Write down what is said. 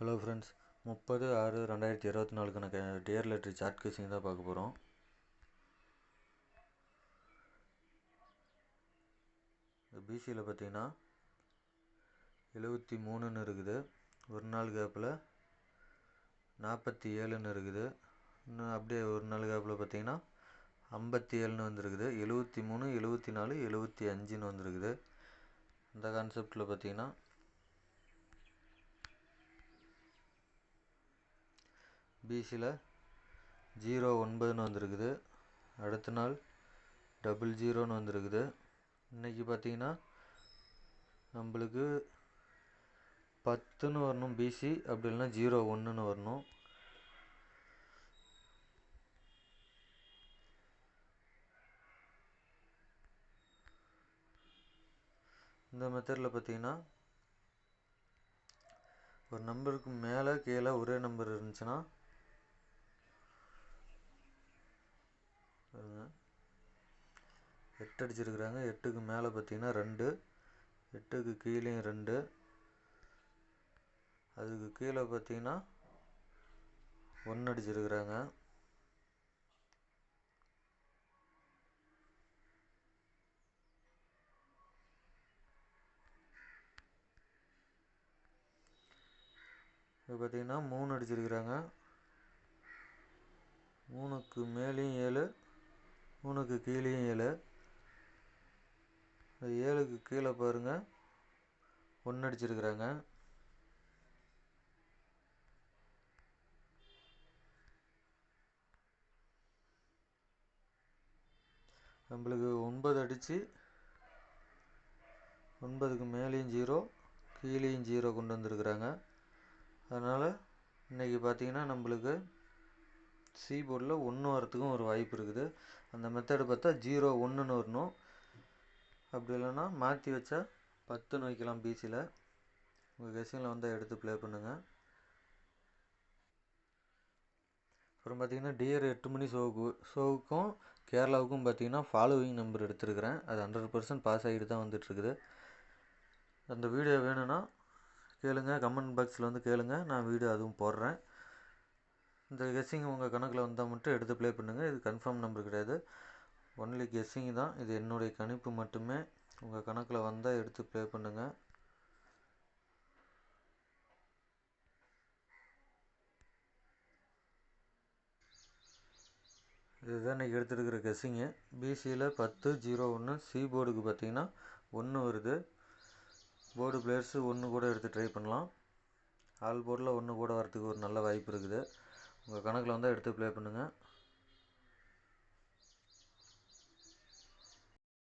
Hello friends, 30/6/2024க்கான dear லெட்ரி chart கேசிங் தான் பார்க்க போகிறோம். பிசியில் பார்த்தீங்கன்னா 73ன்னு இருக்குது. ஒரு நாள் கேப்பில் 47ன்னு இருக்குது. இன்னும் அப்படியே ஒரு நாள் கேப்பில் பார்த்தீங்கன்னா 57ன்னு வந்துருக்குது. 73, 74, 75ன்னு வந்துருக்குது. இந்த கான்செப்டில் பார்த்தீங்கன்னா பிசியில் 09ன்னு வந்திருக்குது. அடுத்த நாள் 00ன்னு வந்திருக்குது. இன்றைக்கி பார்த்தீங்கன்னா நம்மளுக்கு 10ன்னு வரணும் பிசி, அப்படி இல்லைன்னா 01ன்னு வரணும். இந்த மெத்தடில் பார்த்தீங்கன்னா ஒரு நம்பருக்கு மேலே கீழே ஒரே நம்பர் இருந்துச்சுன்னா 8 அடிச்சிருக்கிறாங்க. 8க்கு மேலே பார்த்தீங்கன்னா 2, 8க்கு கீழேயும் 2, அதுக்கு கீழே பார்த்தீங்கன்னா 1 அடிச்சிருக்கிறாங்க. இது பார்த்தீங்கன்னா 3 அடிச்சிருக்கிறாங்க. 3க்கு மேலேயும் 7, 3க்கு கீழேயும் 7. 7க்கு கீழே பாருங்கள் 1 அடிச்சிருக்கிறாங்க. நம்மளுக்கு 9 அடித்து 9க்கு மேலேயும் 0, கீழேயும் 0 கொண்டு வந்திருக்கிறாங்க. அதனால் இன்றைக்கி பார்த்தீங்கன்னா நம்மளுக்கு சி போர்டில் 1 வரத்துக்கும் ஒரு வாய்ப்பு இருக்குது. அந்த மெத்தடு பார்த்தா 01ன்னு வரணும். அப்படி இல்லைன்னா மாற்றி வச்சா 10ன்னு வைக்கலாம் பிசியில். உங்கள் கெஸ்ஸிங்கில் வந்தால் எடுத்து ப்ளே பண்ணுங்கள். அப்புறம் பார்த்தீங்கன்னா டியர் 8 மணி ஷோவுக்கும் கேரளாவுக்கும் பார்த்தீங்கன்னா ஃபாலோவிங் நம்பர் எடுத்துருக்கிறேன். அது 100% பாஸ் ஆகிட்டு தான் வந்துட்டுருக்குது. அந்த வீடியோ வேணும்னா கேளுங்க, கமெண்ட் பாக்ஸில் வந்து கேளுங்க, நான் வீடியோ அதுவும் போடுறேன். இந்த கெஸ்ஸிங் உங்கள் கணக்கில் வந்தால் மட்டும் எடுத்து ப்ளே பண்ணுங்கள். இது கன்ஃபார்ம் நம்பர் கிடையாது, ஒன்லி கெஸ்ஸிங் தான். இது என்னுடைய கணிப்பு மட்டுமே. உங்கள் கணக்கில் வந்தால் எடுத்து ப்ளே பண்ணுங்கள். இதுதான் இன்றைக்கி எடுத்துருக்கிற கெஸ்ஸிங்கு. பிசியில் 10-01. சி போர்டுக்கு பார்த்தீங்கன்னா 1 வருது. போர்டு பிளேயர்ஸு 1 கூட எடுத்து ட்ரை பண்ணலாம். ஆல் போர்டில் 1 கூட வரத்துக்கு ஒரு நல்ல வாய்ப்பு இருக்குது. உங்கள் கணக்கில் வந்தால் எடுத்து ப்ளே பண்ணுங்கள்.